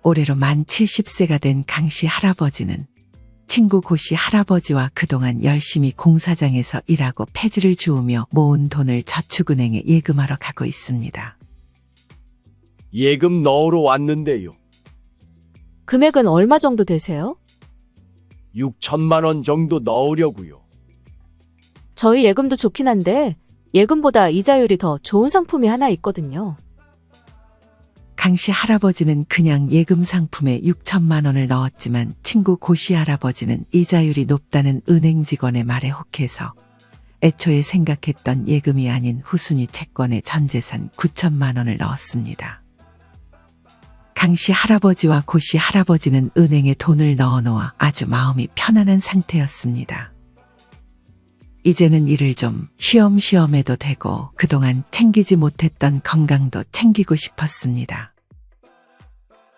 올해로 만 70세가 된 강씨 할아버지는 친구 고씨 할아버지와 그동안 열심히 공사장에서 일하고 폐지를 주우며 모은 돈을 저축은행에 예금하러 가고 있습니다. 예금 넣으러 왔는데요. 금액은 얼마 정도 되세요? 6천만 원 정도 넣으려고요. 저희 예금도 좋긴 한데 예금보다 이자율이 더 좋은 상품이 하나 있거든요. 강씨 할아버지는 그냥 예금 상품에 6천만 원을 넣었지만 친구 고씨 할아버지는 이자율이 높다는 은행 직원의 말에 혹해서 애초에 생각했던 예금이 아닌 후순위 채권에 전재산 9천만 원을 넣었습니다. 강씨 할아버지와 고씨 할아버지는 은행에 돈을 넣어놓아 아주 마음이 편안한 상태였습니다. 이제는 일을 좀 쉬엄쉬엄 해도 되고 그동안 챙기지 못했던 건강도 챙기고 싶었습니다.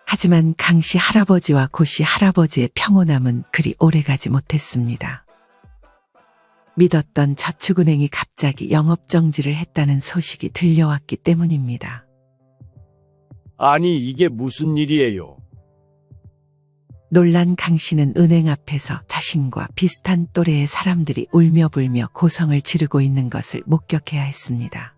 하지만 강씨 할아버지와 고씨 할아버지의 평온함은 그리 오래가지 못했습니다. 믿었던 저축은행이 갑자기 영업정지를 했다는 소식이 들려왔기 때문입니다. 아니, 이게 무슨 일이에요? 놀란 강씨는 은행 앞에서 자신과 비슷한 또래의 사람들이 울며불며 고성을 지르고 있는 것을 목격해야 했습니다.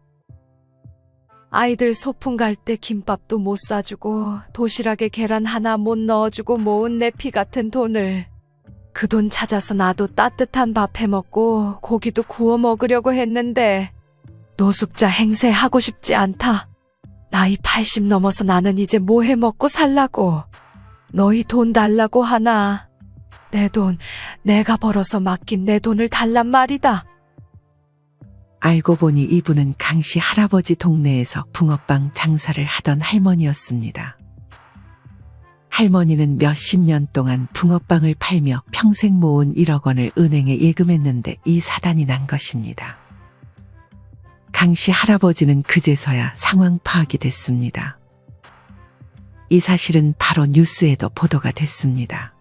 아이들 소풍 갈 때 김밥도 못 사주고 도시락에 계란 하나 못 넣어주고 모은 내 피 같은 돈을 그 돈 찾아서 나도 따뜻한 밥 해먹고 고기도 구워 먹으려고 했는데 노숙자 행세 하고 싶지 않다. 나이 80 넘어서 나는 이제 뭐 해먹고 살라고. 너희 돈 달라고 하나. 내 돈, 내가 벌어서 맡긴 내 돈을 달란 말이다. 알고 보니 이분은 강씨 할아버지 동네에서 붕어빵 장사를 하던 할머니였습니다. 할머니는 몇십 년 동안 붕어빵을 팔며 평생 모은 1억 원을 은행에 예금했는데 이 사단이 난 것입니다. 강씨 할아버지는 그제서야 상황 파악이 됐습니다. 이 사실은 바로 뉴스에도 보도가 됐습니다.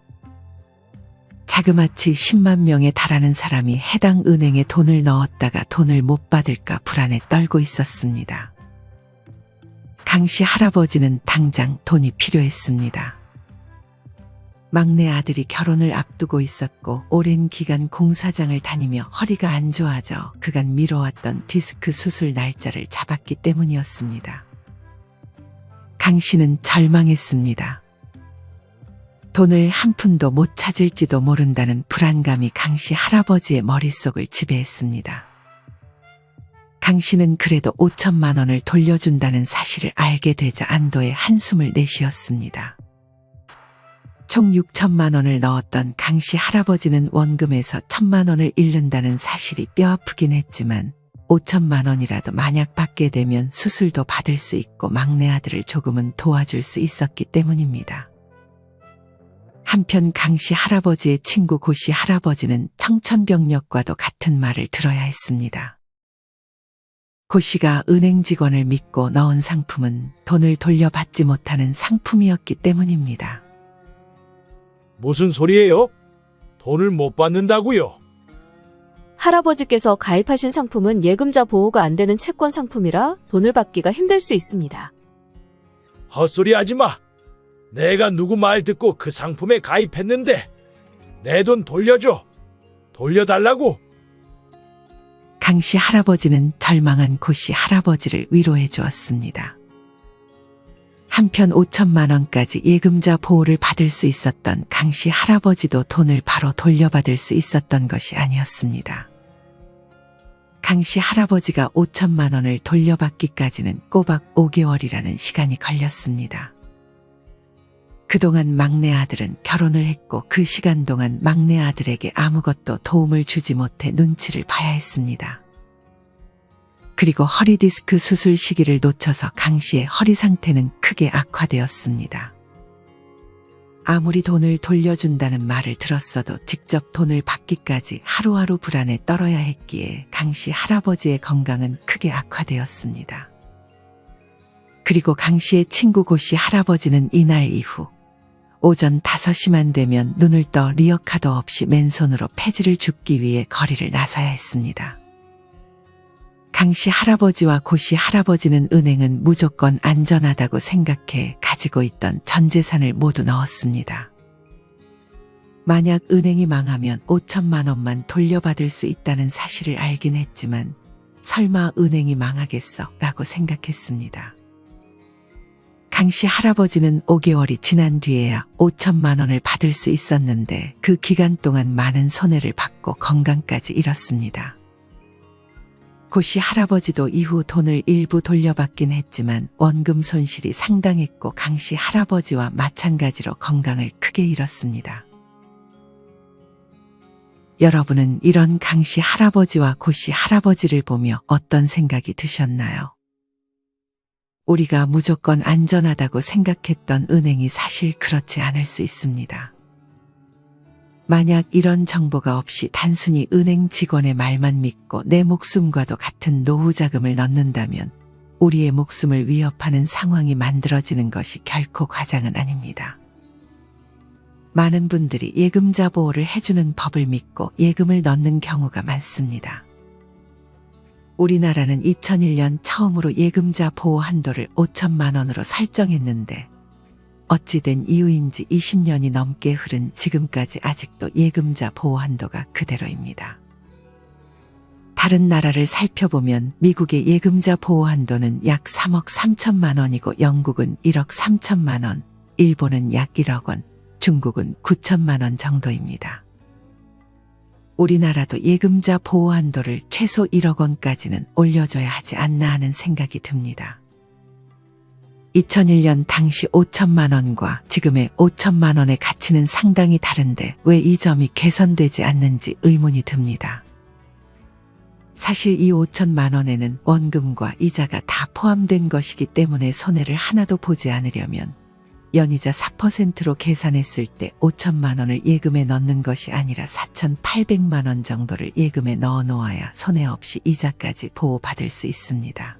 자그마치 10만 명에 달하는 사람이 해당 은행에 돈을 넣었다가 돈을 못 받을까 불안에 떨고 있었습니다. 강씨 할아버지는 당장 돈이 필요했습니다. 막내 아들이 결혼을 앞두고 있었고 오랜 기간 공사장을 다니며 허리가 안 좋아져 그간 미뤄왔던 디스크 수술 날짜를 잡았기 때문이었습니다. 강씨는 절망했습니다. 돈을 한 푼도 못 찾을지도 모른다는 불안감이 강씨 할아버지의 머릿속을 지배했습니다. 강씨는 그래도 5천만 원을 돌려준다는 사실을 알게 되자 안도의 한숨을 내쉬었습니다. 총 6천만 원을 넣었던 강씨 할아버지는 원금에서 1,000만 원을 잃는다는 사실이 뼈아프긴 했지만 5천만 원이라도 만약 받게 되면 수술도 받을 수 있고 막내 아들을 조금은 도와줄 수 있었기 때문입니다. 한편 강씨 할아버지의 친구 고씨 할아버지는 청천벽력과도 같은 말을 들어야 했습니다. 고씨가 은행 직원을 믿고 넣은 상품은 돈을 돌려받지 못하는 상품이었기 때문입니다. 무슨 소리예요? 돈을 못 받는다고요? 할아버지께서 가입하신 상품은 예금자 보호가 안 되는 채권 상품이라 돈을 받기가 힘들 수 있습니다. 헛소리 하지 마. 내가 누구 말 듣고 그 상품에 가입했는데 내 돈 돌려줘. 돌려달라고. 강씨 할아버지는 절망한 고씨 할아버지를 위로해 주었습니다. 한편 5천만 원까지 예금자 보호를 받을 수 있었던 강씨 할아버지도 돈을 바로 돌려받을 수 있었던 것이 아니었습니다. 강씨 할아버지가 5천만 원을 돌려받기까지는 꼬박 5개월이라는 시간이 걸렸습니다. 그동안 막내 아들은 결혼을 했고 그 시간 동안 막내 아들에게 아무것도 도움을 주지 못해 눈치를 봐야 했습니다. 그리고 허리 디스크 수술 시기를 놓쳐서 강씨의 허리 상태는 크게 악화되었습니다. 아무리 돈을 돌려준다는 말을 들었어도 직접 돈을 받기까지 하루하루 불안에 떨어야 했기에 강씨 할아버지의 건강은 크게 악화되었습니다. 그리고 강씨의 친구 고씨 할아버지는 이날 이후 오전 5시만 되면 눈을 떠 리어카도 없이 맨손으로 폐지를 줍기 위해 거리를 나서야 했습니다. 강씨 할아버지와 고씨 할아버지는 은행은 무조건 안전하다고 생각해 가지고 있던 전 재산을 모두 넣었습니다. 만약 은행이 망하면 5천만 원만 돌려받을 수 있다는 사실을 알긴 했지만 설마 은행이 망하겠어? 라고 생각했습니다. 강씨 할아버지는 5개월이 지난 뒤에야 5천만 원을 받을 수 있었는데 그 기간 동안 많은 손해를 받고 건강까지 잃었습니다. 고씨 할아버지도 이후 돈을 일부 돌려받긴 했지만 원금 손실이 상당했고 강씨 할아버지와 마찬가지로 건강을 크게 잃었습니다. 여러분은 이런 강씨 할아버지와 고씨 할아버지를 보며 어떤 생각이 드셨나요? 우리가 무조건 안전하다고 생각했던 은행이 사실 그렇지 않을 수 있습니다. 만약 이런 정보가 없이 단순히 은행 직원의 말만 믿고 내 목숨과도 같은 노후 자금을 넣는다면 우리의 목숨을 위협하는 상황이 만들어지는 것이 결코 과장은 아닙니다. 많은 분들이 예금자 보호를 해주는 법을 믿고 예금을 넣는 경우가 많습니다. 우리나라는 2001년 처음으로 예금자 보호 한도를 5천만 원으로 설정했는데 어찌된 이유인지 20년이 넘게 흐른 지금까지 아직도 예금자 보호 한도가 그대로입니다. 다른 나라를 살펴보면 미국의 예금자 보호 한도는 약 3억 3천만 원이고 영국은 1억 3천만 원, 일본은 약 1억 원, 중국은 9천만 원 정도입니다. 우리나라도 예금자 보호 한도를 최소 1억 원까지는 올려줘야 하지 않나 하는 생각이 듭니다. 2001년 당시 5천만 원과 지금의 5천만 원의 가치는 상당히 다른데 왜 이 점이 개선되지 않는지 의문이 듭니다. 사실 이 5천만 원에는 원금과 이자가 다 포함된 것이기 때문에 손해를 하나도 보지 않으려면 연이자 4%로 계산했을 때 5천만 원을 예금에 넣는 것이 아니라 4,800만 원 정도를 예금에 넣어 놓아야 손해 없이 이자까지 보호받을 수 있습니다.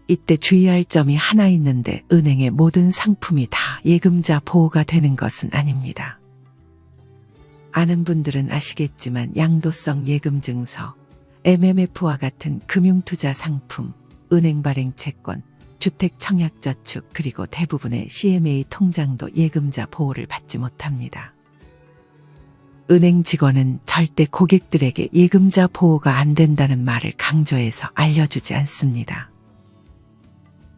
이때 주의할 점이 하나 있는데 은행의 모든 상품이 다 예금자 보호가 되는 것은 아닙니다. 아는 분들은 아시겠지만 양도성 예금증서, MMF와 같은 금융투자 상품, 은행 발행 채권, 주택 청약저축 그리고 대부분의 CMA 통장도 예금자 보호를 받지 못합니다. 은행 직원은 절대 고객들에게 예금자 보호가 안 된다는 말을 강조해서 알려주지 않습니다.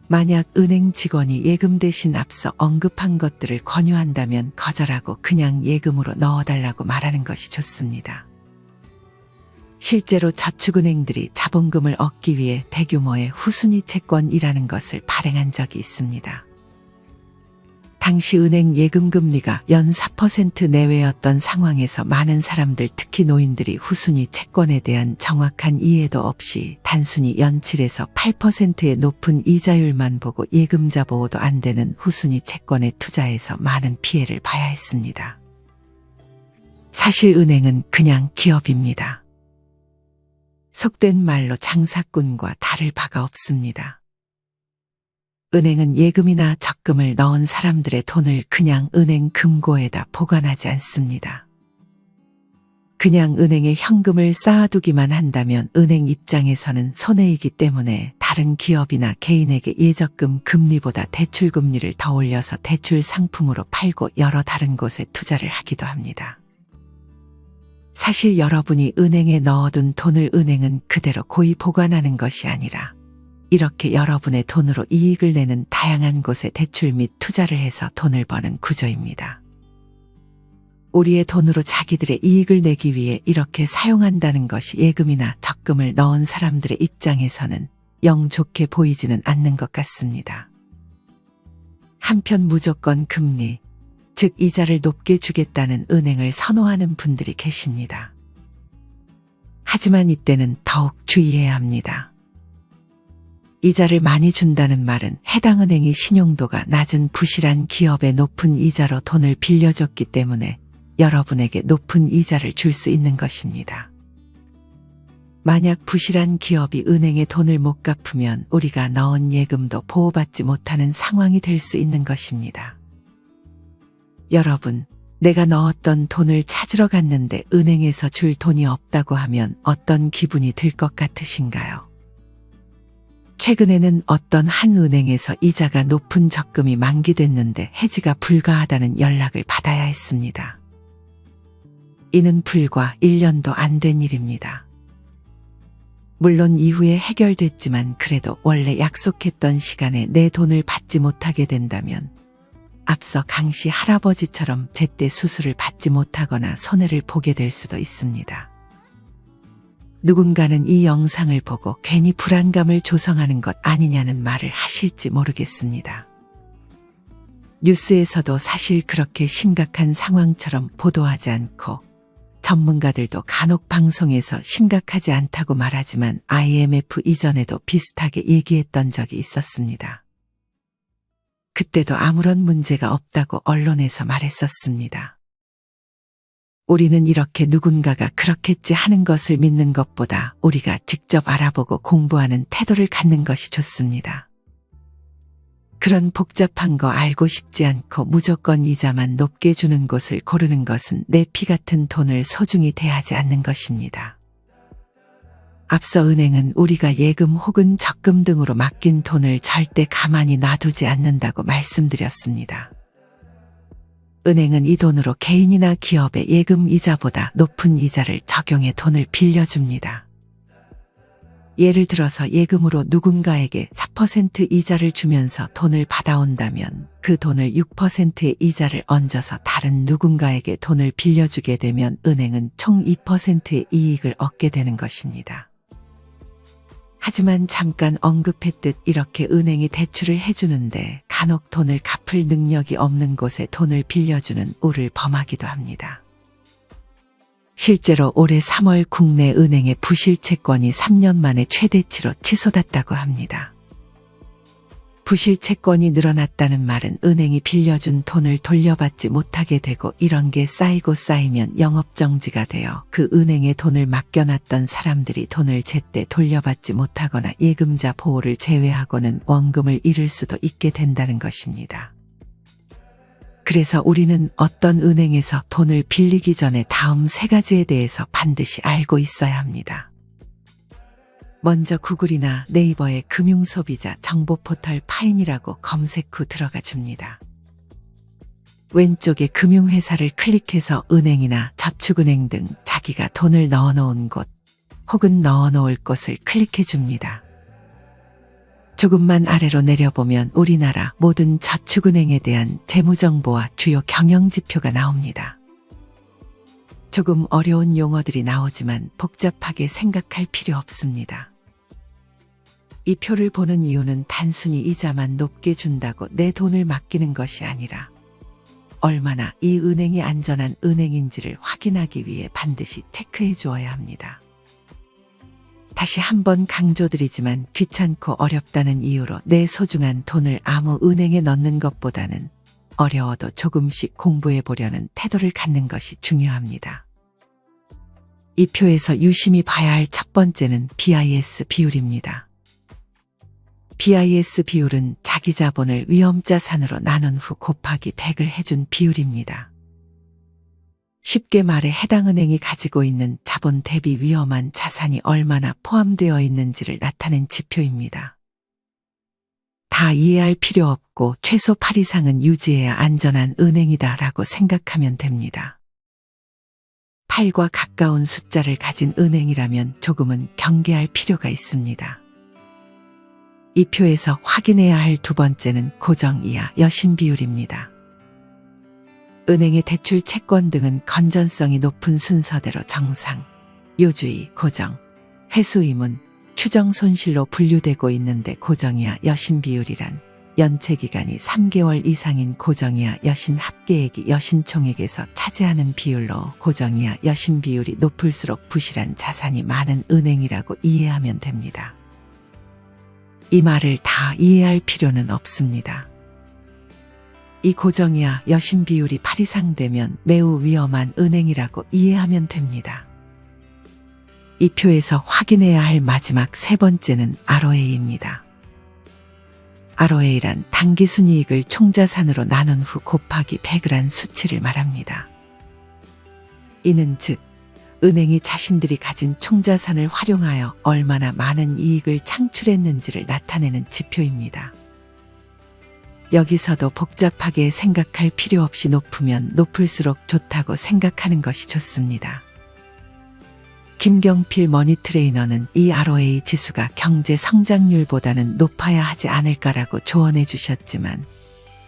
만약 은행 직원이 예금 대신 앞서 언급한 것들을 권유한다면 거절하고 그냥 예금으로 넣어달라고 말하는 것이 좋습니다. 실제로 저축은행들이 자본금을 얻기 위해 대규모의 후순위 채권이라는 것을 발행한 적이 있습니다. 당시 은행 예금 금리가 연 4% 내외였던 상황에서 많은 사람들 특히 노인들이 후순위 채권에 대한 정확한 이해도 없이 단순히 연 7에서 8%의 높은 이자율만 보고 예금자 보호도 안 되는 후순위 채권에 투자해서 많은 피해를 봐야 했습니다. 사실 은행은 그냥 기업입니다. 속된 말로 장사꾼과 다를 바가 없습니다. 은행은 예금이나 적금을 넣은 사람들의 돈을 그냥 은행 금고에다 보관하지 않습니다. 그냥 은행에 현금을 쌓아두기만 한다면 은행 입장에서는 손해이기 때문에 다른 기업이나 개인에게 예적금 금리보다 대출 금리를 더 올려서 대출 상품으로 팔고 여러 다른 곳에 투자를 하기도 합니다. 사실 여러분이 은행에 넣어둔 돈을 은행은 그대로 고이 보관하는 것이 아니라 이렇게 여러분의 돈으로 이익을 내는 다양한 곳에 대출 및 투자를 해서 돈을 버는 구조입니다. 우리의 돈으로 자기들의 이익을 내기 위해 이렇게 사용한다는 것이 예금이나 적금을 넣은 사람들의 입장에서는 영 좋게 보이지는 않는 것 같습니다. 한편 무조건 금리, 즉 이자를 높게 주겠다는 은행을 선호하는 분들이 계십니다. 하지만 이때는 더욱 주의해야 합니다. 이자를 많이 준다는 말은 해당 은행이 신용도가 낮은 부실한 기업에 높은 이자로 돈을 빌려줬기 때문에 여러분에게 높은 이자를 줄 수 있는 것입니다. 만약 부실한 기업이 은행에 돈을 못 갚으면 우리가 넣은 예금도 보호받지 못하는 상황이 될 수 있는 것입니다. 여러분, 내가 넣었던 돈을 찾으러 갔는데 은행에서 줄 돈이 없다고 하면 어떤 기분이 들 것 같으신가요? 최근에는 어떤 한 은행에서 이자가 높은 적금이 만기됐는데 해지가 불가하다는 연락을 받아야 했습니다. 이는 불과 1년도 안 된 일입니다. 물론 이후에 해결됐지만 그래도 원래 약속했던 시간에 내 돈을 받지 못하게 된다면 앞서 강씨 할아버지처럼 제때 수술을 받지 못하거나 손해를 보게 될 수도 있습니다. 누군가는 이 영상을 보고 괜히 불안감을 조성하는 것 아니냐는 말을 하실지 모르겠습니다. 뉴스에서도 사실 그렇게 심각한 상황처럼 보도하지 않고 전문가들도 간혹 방송에서 심각하지 않다고 말하지만 IMF 이전에도 비슷하게 얘기했던 적이 있었습니다. 그때도 아무런 문제가 없다고 언론에서 말했었습니다. 우리는 이렇게 누군가가 그렇겠지 하는 것을 믿는 것보다 우리가 직접 알아보고 공부하는 태도를 갖는 것이 좋습니다. 그런 복잡한 거 알고 싶지 않고 무조건 이자만 높게 주는 곳을 고르는 것은 내 피 같은 돈을 소중히 대하지 않는 것입니다. 앞서 은행은 우리가 예금 혹은 적금 등으로 맡긴 돈을 절대 가만히 놔두지 않는다고 말씀드렸습니다. 은행은 이 돈으로 개인이나 기업의 예금 이자보다 높은 이자를 적용해 돈을 빌려줍니다. 예를 들어서 예금으로 누군가에게 4% 이자를 주면서 돈을 받아온다면 그 돈을 6%의 이자를 얹어서 다른 누군가에게 돈을 빌려주게 되면 은행은 총 2%의 이익을 얻게 되는 것입니다. 하지만 잠깐 언급했듯 이렇게 은행이 대출을 해주는데 간혹 돈을 갚을 능력이 없는 곳에 돈을 빌려주는 우를 범하기도 합니다. 실제로 올해 3월 국내 은행의 부실 채권이 3년 만에 최대치로 치솟았다고 합니다. 부실 채권이 늘어났다는 말은 은행이 빌려준 돈을 돌려받지 못하게 되고 이런 게 쌓이고 쌓이면 영업정지가 되어 그 은행에 돈을 맡겨놨던 사람들이 돈을 제때 돌려받지 못하거나 예금자 보호를 제외하고는 원금을 잃을 수도 있게 된다는 것입니다. 그래서 우리는 어떤 은행에서 돈을 빌리기 전에 다음 세 가지에 대해서 반드시 알고 있어야 합니다. 먼저 구글이나 네이버에 금융소비자 정보포털 파인이라고 검색 후 들어가 줍니다. 왼쪽에 금융회사를 클릭해서 은행이나 저축은행 등 자기가 돈을 넣어놓은 곳 혹은 넣어놓을 곳을 클릭해 줍니다. 조금만 아래로 내려보면 우리나라 모든 저축은행에 대한 재무정보와 주요 경영지표가 나옵니다. 조금 어려운 용어들이 나오지만 복잡하게 생각할 필요 없습니다. 이 표를 보는 이유는 단순히 이자만 높게 준다고 내 돈을 맡기는 것이 아니라 얼마나 이 은행이 안전한 은행인지를 확인하기 위해 반드시 체크해 주어야 합니다. 다시 한번 강조드리지만 귀찮고 어렵다는 이유로 내 소중한 돈을 아무 은행에 넣는 것보다는 어려워도 조금씩 공부해 보려는 태도를 갖는 것이 중요합니다. 이 표에서 유심히 봐야 할 첫 번째는 BIS 비율입니다. BIS 비율은 자기 자본을 위험자산으로 나눈 후 곱하기 100을 해준 비율입니다. 쉽게 말해 해당 은행이 가지고 있는 자본 대비 위험한 자산이 얼마나 포함되어 있는지를 나타낸 지표입니다. 다 이해할 필요 없고 최소 8 이상은 유지해야 안전한 은행이다라고 생각하면 됩니다. 8과 가까운 숫자를 가진 은행이라면 조금은 경계할 필요가 있습니다. 이 표에서 확인해야 할 두 번째는 고정이하 여신 비율입니다. 은행의 대출 채권 등은 건전성이 높은 순서대로 정상, 요주의, 고정, 회수이문, 추정 손실로 분류되고 있는데 고정이하 여신 비율이란 연체기간이 3개월 이상인 고정이하 여신 합계액이 여신총액에서 차지하는 비율로 고정이하 여신 비율이 높을수록 부실한 자산이 많은 은행이라고 이해하면 됩니다. 이 말을 다 이해할 필요는 없습니다. 이 고정이하 여신 비율이 8 이상 되면 매우 위험한 은행이라고 이해하면 됩니다. 이 표에서 확인해야 할 마지막 세 번째는 ROA입니다. ROA란 당기순이익을 총자산으로 나눈 후 곱하기 100을 한 수치를 말합니다. 이는 즉 은행이 자신들이 가진 총자산을 활용하여 얼마나 많은 이익을 창출했는지를 나타내는 지표입니다. 여기서도 복잡하게 생각할 필요 없이 높으면 높을수록 좋다고 생각하는 것이 좋습니다. 김경필 머니트레이너는 이 ROA 지수가 경제 성장률보다는 높아야 하지 않을까라고 조언해 주셨지만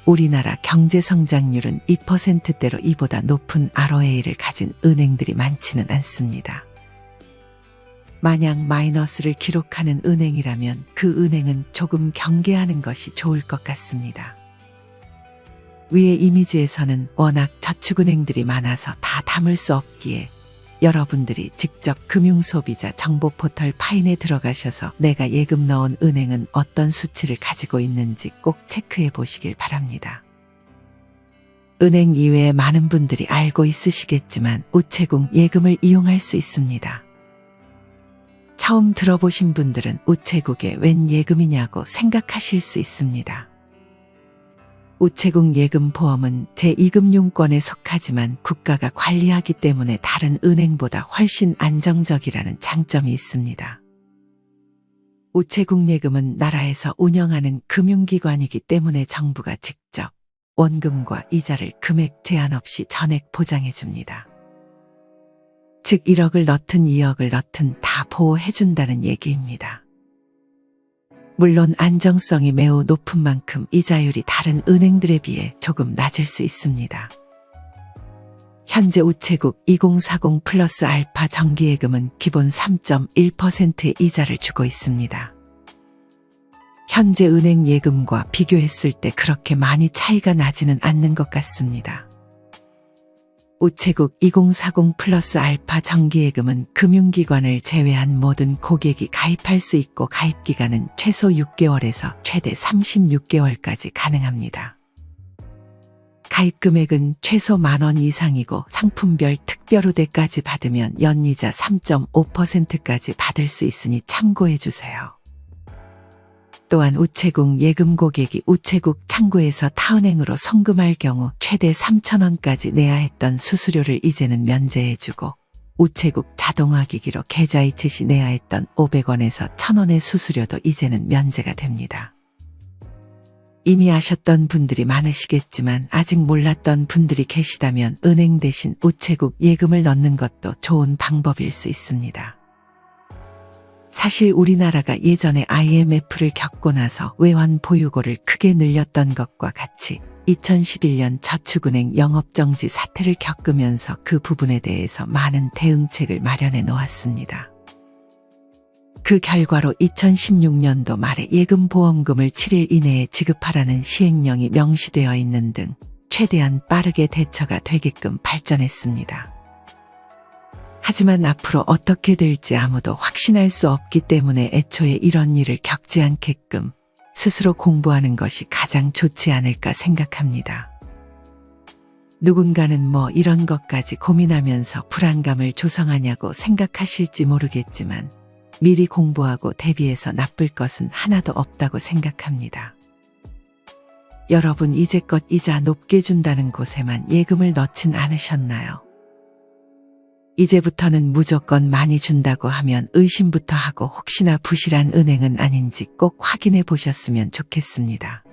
우리나라 경제 성장률은 2%대로 이보다 높은 ROA를 가진 은행들이 많지는 않습니다. 만약 마이너스를 기록하는 은행이라면 그 은행은 조금 경계하는 것이 좋을 것 같습니다. 위의 이미지에서는 워낙 저축은행들이 많아서 다 담을 수 없기에 여러분들이 직접 금융소비자 정보 포털 파인에 들어가셔서 내가 예금 넣은 은행은 어떤 수치를 가지고 있는지 꼭 체크해 보시길 바랍니다. 은행 이외에 많은 분들이 알고 있으시겠지만 우체국 예금을 이용할 수 있습니다. 처음 들어보신 분들은 우체국에 웬 예금이냐고 생각하실 수 있습니다. 우체국 예금보험은 제2금융권에 속하지만 국가가 관리하기 때문에 다른 은행보다 훨씬 안정적이라는 장점이 있습니다. 우체국 예금은 나라에서 운영하는 금융기관이기 때문에 정부가 직접 원금과 이자를 금액 제한 없이 전액 보장해 줍니다. 즉 1억을 넣든 2억을 넣든 다 보호해 준다는 얘기입니다. 물론 안정성이 매우 높은 만큼 이자율이 다른 은행들에 비해 조금 낮을 수 있습니다. 현재 우체국 2040 플러스 알파 정기예금은 기본 3.1%의 이자를 주고 있습니다. 현재 은행 예금과 비교했을 때 그렇게 많이 차이가 나지는 않는 것 같습니다. 우체국 2040 플러스 알파 정기예금은 금융기관을 제외한 모든 고객이 가입할 수 있고 가입기간은 최소 6개월에서 최대 36개월까지 가능합니다. 가입금액은 최소 10,000원 이상이고 상품별 특별 우대까지 받으면 연이자 3.5%까지 받을 수 있으니 참고해 주세요. 또한 우체국 예금 고객이 우체국 창구에서 타은행으로 송금할 경우 최대 3,000원까지 내야 했던 수수료를 이제는 면제해주고 우체국 자동화기기로 계좌이체 시 내야 했던 500원에서 1,000원의 수수료도 이제는 면제가 됩니다. 이미 아셨던 분들이 많으시겠지만 아직 몰랐던 분들이 계시다면 은행 대신 우체국 예금을 넣는 것도 좋은 방법일 수 있습니다. 사실 우리나라가 예전에 IMF를 겪고 나서 외환 보유고를 크게 늘렸던 것과 같이 2011년 저축은행 영업정지 사태를 겪으면서 그 부분에 대해서 많은 대응책을 마련해 놓았습니다. 그 결과로 2016년도 말에 예금보험금을 7일 이내에 지급하라는 시행령이 명시되어 있는 등 최대한 빠르게 대처가 되게끔 발전했습니다. 하지만 앞으로 어떻게 될지 아무도 확신할 수 없기 때문에 애초에 이런 일을 겪지 않게끔 스스로 공부하는 것이 가장 좋지 않을까 생각합니다. 누군가는 뭐 이런 것까지 고민하면서 불안감을 조성하냐고 생각하실지 모르겠지만 미리 공부하고 대비해서 나쁠 것은 하나도 없다고 생각합니다. 여러분 이제껏 이자 높게 준다는 곳에만 예금을 넣진 않으셨나요? 이제부터는 무조건 많이 준다고 하면 의심부터 하고 혹시나 부실한 은행은 아닌지 꼭 확인해 보셨으면 좋겠습니다.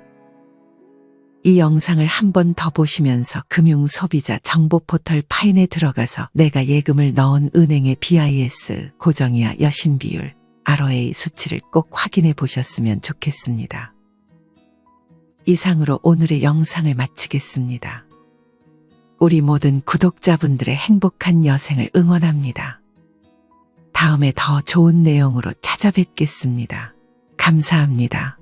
이 영상을 한 번 더 보시면서 금융소비자 정보 포털 파인에 들어가서 내가 예금을 넣은 은행의 BIS, 고정이하 여신 비율, ROA 수치를 꼭 확인해 보셨으면 좋겠습니다. 이상으로 오늘의 영상을 마치겠습니다. 우리 모든 구독자분들의 행복한 여생을 응원합니다. 다음에 더 좋은 내용으로 찾아뵙겠습니다. 감사합니다.